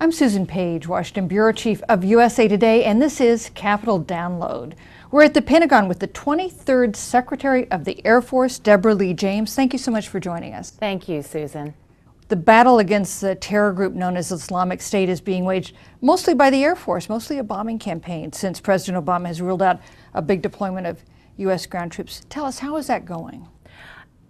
I'm Susan Page, Washington Bureau Chief of USA Today, and this is Capitol Download. We're at the Pentagon with the 23rd Secretary of the Air Force, Deborah Lee James. Thank you so much for joining us. Thank you, Susan. The battle against the terror group known as Islamic State is being waged mostly by the Air Force, mostly a bombing campaign, since President Obama has ruled out a big deployment of U.S. ground troops. Tell us, how is that going?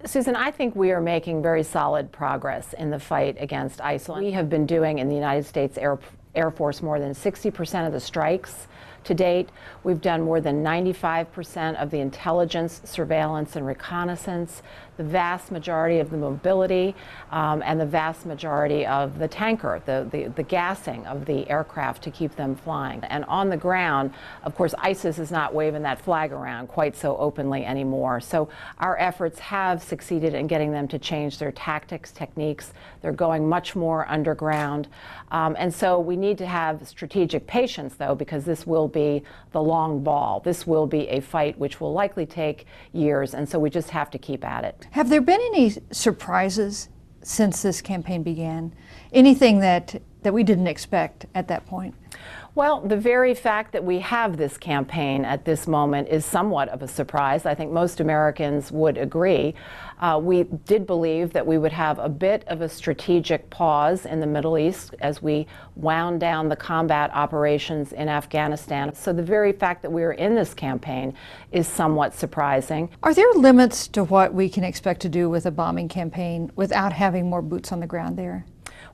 Susan, I think we are making very solid progress in the fight against ISIL. We have been doing in the United States Air Force more than 60% of the strikes to date. We've done more than 95% of the intelligence, surveillance, and reconnaissance, the vast majority of the mobility, and the vast majority of the tanker, the gassing of the aircraft to keep them flying. And on the ground, of course, ISIS is not waving that flag around quite so openly anymore. So our efforts have succeeded in getting them to change their tactics, techniques. They're going much more underground. And so we need to have strategic patience, though, because this will be the long ball. This will be a fight which will likely take years, and so we just have to keep at it. Have there been any surprises since this campaign began? Anything that we didn't expect at that point? Well, the very fact that we have this campaign at this moment is somewhat of a surprise. I think most Americans would agree. We did believe that we would have a bit of a strategic pause in the Middle East as we wound down the combat operations in Afghanistan. So the very fact that we are in this campaign is somewhat surprising. Are there limits to what we can expect to do with a bombing campaign without having more boots on the ground there?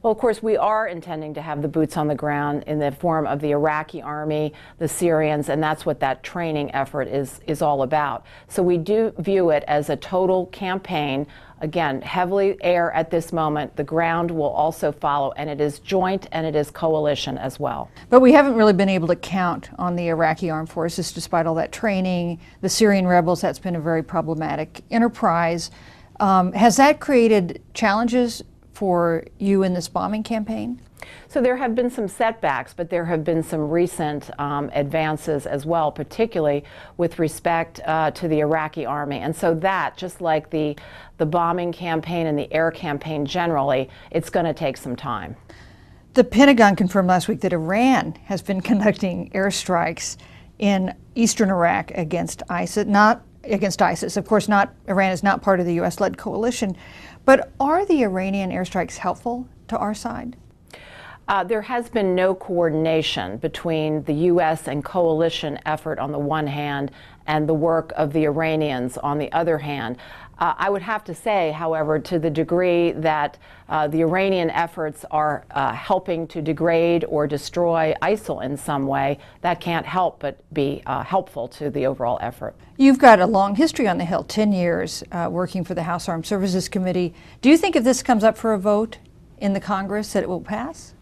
Well, of course, we are intending to have the boots on the ground in the form of the Iraqi army, the Syrians, and that's what that training effort is all about. So we do view it as a total campaign. Again, heavily air at this moment. The ground will also follow, and it is joint and it is coalition as well. But we haven't really been able to count on the Iraqi armed forces despite all that training. The Syrian rebels, that's been a very problematic enterprise. Has that created challenges for you in this bombing campaign? So there have been some setbacks, but there have been some recent advances as well, particularly with respect to the Iraqi army. And so that, just like the bombing campaign and the air campaign generally, it's going to take some time. The Pentagon confirmed last week that Iran has been conducting airstrikes in eastern Iraq against ISIS, not against ISIS. Of course, Iran is not part of the U.S.-led coalition. But are the Iranian airstrikes helpful to our side? There has been no coordination between the U.S. and coalition effort on the one hand and the work of the Iranians on the other hand. I would have to say, however, to the degree that the Iranian efforts are helping to degrade or destroy ISIL in some way, that can't help but be helpful to the overall effort. You've got a long history on the Hill, 10 years working for the House Armed Services Committee. Do you think if this comes up for a vote in the Congress that it will pass?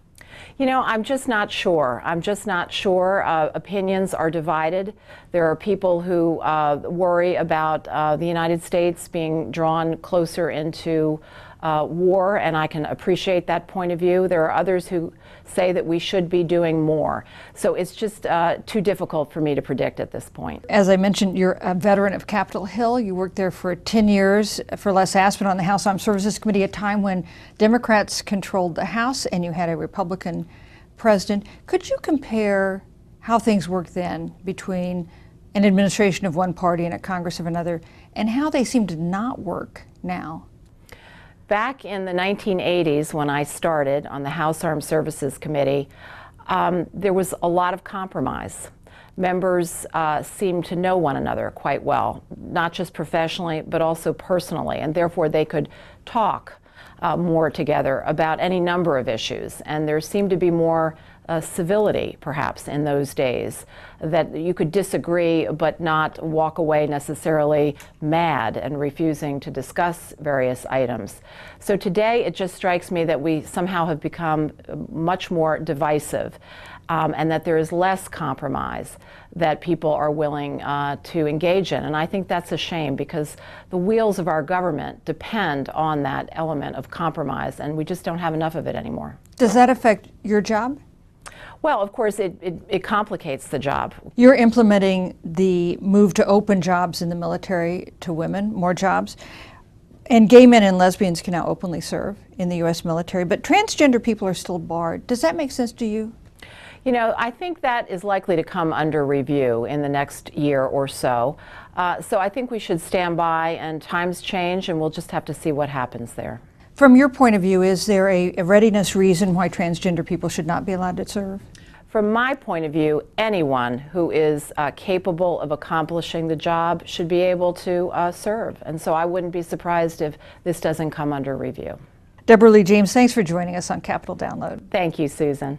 You know, I'm just not sure. I'm just not sure. Opinions are divided. There are people who worry about the United States being drawn closer into war, and I can appreciate that point of view. There are others who say that we should be doing more. So it's just too difficult for me to predict at this point. As I mentioned, you're a veteran of Capitol Hill. You worked there for 10 years for Les Aspin on the House Armed Services Committee, a time when Democrats controlled the House and you had a Republican president. Could you compare how things worked then between an administration of one party and a Congress of another, and how they seem to not work now? Back in the 1980s, when I started on the House Armed Services Committee, there was a lot of compromise. Members seemed to know one another quite well, not just professionally, but also personally, and therefore they could talk more together about any number of issues. And there seemed to be more civility, perhaps, in those days, that you could disagree but not walk away necessarily mad and refusing to discuss various items. So today it just strikes me that we somehow have become much more divisive, and that there is less compromise that people are willing to engage in. And I think that's a shame, because the wheels of our government depend on that element of compromise, and we just don't have enough of it anymore. Does that affect your job? Well, of course, it complicates the job. You're implementing the move to open jobs in the military to women, more jobs. And gay men and lesbians can now openly serve in the U.S. military, but transgender people are still barred. Does that make sense to you? You know, I think that is likely to come under review in the next year or so. So I think we should stand by, and times change, and we'll just have to see what happens there. From your point of view, is there a readiness reason why transgender people should not be allowed to serve? From my point of view, anyone who is capable of accomplishing the job should be able to serve. And so I wouldn't be surprised if this doesn't come under review. Deborah Lee James, thanks for joining us on Capitol Download. Thank you, Susan.